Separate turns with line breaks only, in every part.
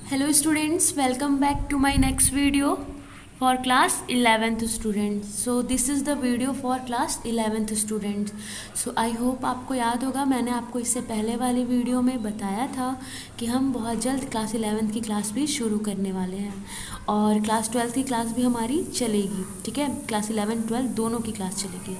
Hello students, welcome back to my next video for class 11th students. So this is the video for class 11th students. So I hope आपको याद होगा, मैंने आपको इससे पहले वाली वीडियो में बताया था कि हम बहुत जल्द क्लास 11th की क्लास भी शुरू करने वाले हैं और क्लास 12th की क्लास भी हमारी चलेगी। ठीक है, क्लास 11 12 दोनों की क्लास चलेगी।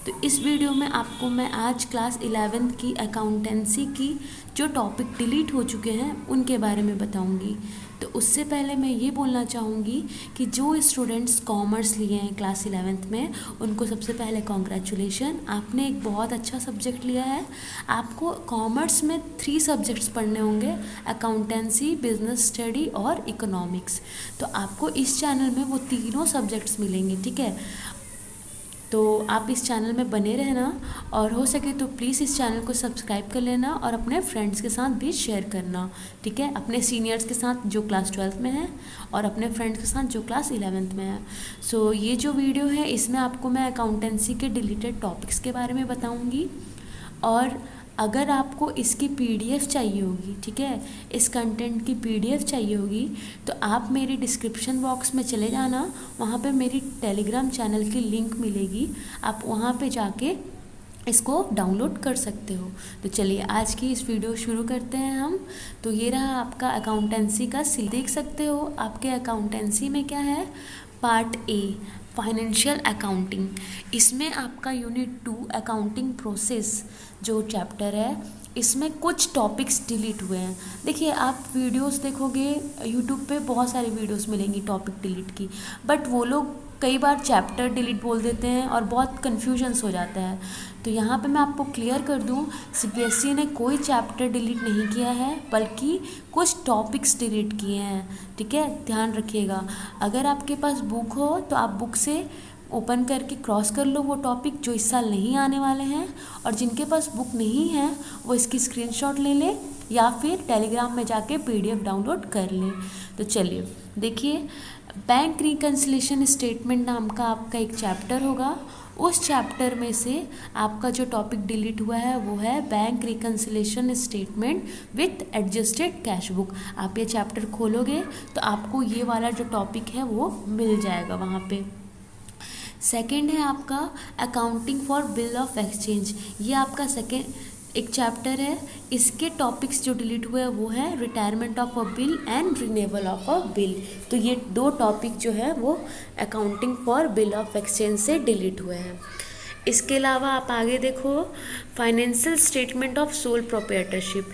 तो इस वीडियो में आपको मैं आज क्लास 11th की अकाउंटेंसी की जो टॉपिक डिलीट हो चुके हैं उनके बारे में बताऊंगी। तो उससे पहले मैं ये बोलना चाहूँगी कि जो स्टूडेंट्स कॉमर्स लिए हैं क्लास 11th में उनको सबसे पहले कॉन्ग्रेचुलेशन, आपने एक बहुत अच्छा सब्जेक्ट लिया है। आपको कॉमर्स में 3 सब्जेक्ट्स पढ़ने होंगे, अकाउंटेंसी, बिजनेस स्टडी और इकोनॉमिक्स। तो आपको इस चैनल में वो तीनों सब्जेक्ट्स मिलेंगे। ठीक है, तो आप इस चैनल में बने रहना और हो सके तो प्लीज़ इस चैनल को सब्सक्राइब कर लेना और अपने फ्रेंड्स के साथ भी शेयर करना। ठीक है, अपने सीनियर्स के साथ जो क्लास 12th में है और अपने फ्रेंड्स के साथ जो क्लास 11th में है। सो ये जो वीडियो है इसमें आपको मैं अकाउंटेंसी के डिलीटेड टॉपिक्स के बारे में बताऊँगी और अगर आपको इसकी पीडीएफ चाहिए होगी, ठीक है, इस कंटेंट की पीडीएफ चाहिए होगी तो आप मेरी डिस्क्रिप्शन बॉक्स में चले जाना, वहाँ पे मेरी टेलीग्राम चैनल की लिंक मिलेगी, आप वहाँ पे जाके इसको डाउनलोड कर सकते हो। तो चलिए आज की इस वीडियो शुरू करते हैं हम। तो ये रहा आपका अकाउंटेंसी का सील, देख सकते हो आपके अकाउंटेंसी में क्या है। पार्ट ए फाइनेंशियल अकाउंटिंग, इसमें आपका यूनिट 2 अकाउंटिंग प्रोसेस जो चैप्टर है इसमें कुछ टॉपिक्स डिलीट हुए हैं। देखिए आप वीडियोस देखोगे यूट्यूब पे बहुत सारी वीडियोस मिलेंगी टॉपिक डिलीट की, बट वो लोग कई बार चैप्टर डिलीट बोल देते हैं और बहुत कन्फ्यूजन्स हो जाता है। तो यहाँ पे मैं आपको क्लियर कर दूँ, सीबीएसई ने कोई चैप्टर डिलीट नहीं किया है बल्कि कुछ टॉपिक्स डिलीट किए हैं। ठीक है, ध्यान रखिएगा। अगर आपके पास बुक हो तो आप बुक से ओपन करके क्रॉस कर लो वो टॉपिक जो इस साल नहीं आने वाले हैं, और जिनके पास बुक नहीं है वो इसकी स्क्रीनशॉट ले ले या फिर टेलीग्राम में जाके पीडीएफ डाउनलोड कर ले। तो चलिए देखिए, बैंक रिकन्सिलेशन स्टेटमेंट नाम का आपका एक चैप्टर होगा। उस चैप्टर में से आपका जो टॉपिक डिलीट हुआ है वो है bank reconciliation statement with adjusted cash book. आप ये चैप्टर खोलोगे तो आपको ये वाला जो टॉपिक है वो मिल जाएगा वहाँ पे। सेकेंड है आपका accounting for bill of exchange, ये आपका सेकेंड एक चैप्टर है। इसके टॉपिक्स जो डिलीट हुए हैं वो है retirement of a bill and renewal of a bill. तो ये 2 टॉपिक जो है वो accounting for bill of exchange से डिलीट हुए हैं। इसके अलावा आप आगे देखो, financial statement of sole proprietorship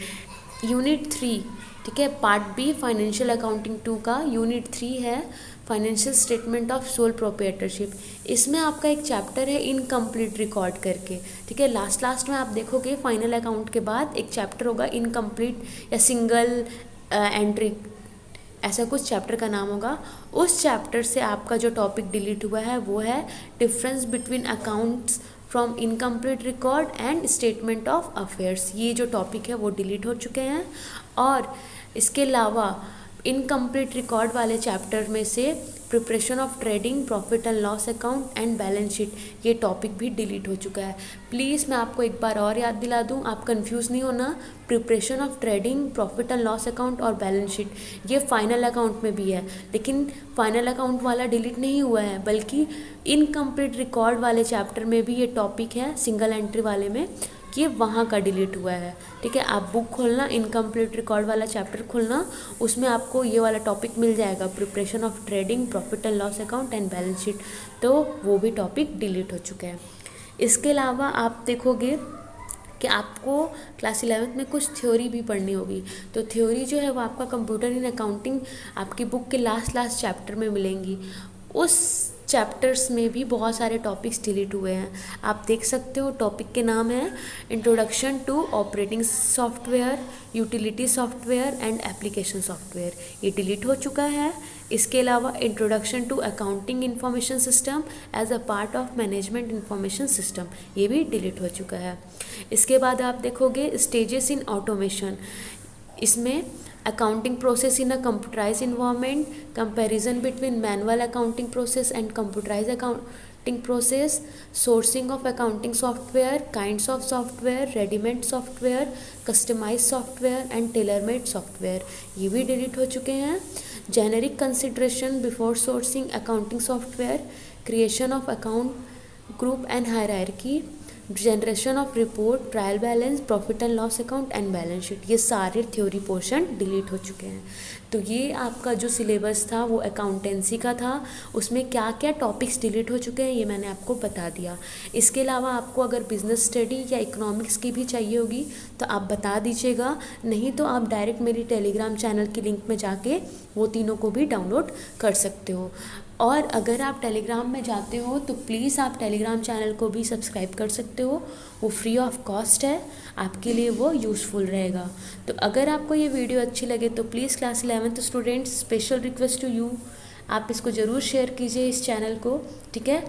unit 3, ठीक है, पार्ट बी फाइनेंशियल अकाउंटिंग 2 का यूनिट 3 है financial statement of sole proprietorship. इसमें आपका एक चैप्टर है इनकम्प्लीट रिकॉर्ड करके। ठीक है, लास्ट में आप देखोगे फाइनल अकाउंट के बाद एक चैप्टर होगा इनकम्प्लीट या सिंगल एंट्री, ऐसा कुछ चैप्टर का नाम होगा। उस चैप्टर से आपका जो टॉपिक डिलीट हुआ है वो है difference between accounts from incomplete record and statement of affairs. ये जो टॉपिक है वो डिलीट हो चुके हैं। और इसके अलावा इनकम्प्लीट रिकॉर्ड वाले चैप्टर में से preparation of trading, profit and loss account and balance sheet, ये टॉपिक भी डिलीट हो चुका है। प्लीज़ मैं आपको एक बार और याद दिला दूं, आप कंफ्यूज नहीं होना। Preparation of trading, profit and loss account और बैलेंस शीट ये फाइनल अकाउंट में भी है, लेकिन फाइनल अकाउंट वाला डिलीट नहीं हुआ है, बल्कि इनकम्प्लीट रिकॉर्ड वाले चैप्टर में भी ये टॉपिक है सिंगल एंट्री वाले में, ये वहाँ का डिलीट हुआ है। ठीक है, आप बुक खोलना, इनकम्प्लीट रिकॉर्ड वाला चैप्टर खोलना, उसमें आपको ये वाला टॉपिक मिल जाएगा, preparation of trading, profit and loss account and balance sheet. तो वो भी टॉपिक डिलीट हो चुके हैं। इसके अलावा आप देखोगे कि आपको क्लास 11th में कुछ थ्योरी भी पढ़नी होगी। तो थ्योरी जो है वो आपका कंप्यूटर इन अकाउंटिंग आपकी बुक के लास्ट चैप्टर में मिलेंगी। उस चैप्टर्स में भी बहुत सारे टॉपिक्स डिलीट हुए हैं। आप देख सकते हो टॉपिक के नाम है introduction to operating software, utility software and application software, ये डिलीट हो चुका है। इसके अलावा introduction to accounting information system as a part of management information system, ये भी डिलीट हो चुका है। इसके बाद आप देखोगे स्टेजेस इन ऑटोमेशन, इसमें accounting process in a computerized environment, comparison between manual accounting process and computerized process, sourcing of accounting software, kinds of software, readymade software, customize software and tailor made software, ये भी delete हो चुके हैं। Generic consideration before sourcing accounting software, creation of account group and hierarchy, generation of report, trial balance, profit and loss account and balance sheet, ये सारे theory portion delete हो चुके हैं। तो ये आपका जो सिलेबस था वो अकाउंटेंसी का था, उसमें क्या क्या टॉपिक्स डिलीट हो चुके हैं ये मैंने आपको बता दिया। इसके अलावा आपको अगर बिजनेस स्टडी या इकोनॉमिक्स की भी चाहिए होगी तो आप बता दीजिएगा, नहीं तो आप डायरेक्ट मेरी टेलीग्राम चैनल की लिंक में जाके वो तीनों को भी डाउनलोड कर सकते हो। और अगर आप टेलीग्राम में जाते हो तो प्लीज़ आप टेलीग्राम चैनल को भी सब्सक्राइब कर सकते हो, वो फ्री ऑफ कॉस्ट है, आपके लिए वो यूज़फुल रहेगा। तो अगर आपको ये वीडियो अच्छी लगे तो please class 11th students, special request to you, आप इसको ज़रूर शेयर कीजिए इस चैनल को, ठीक है।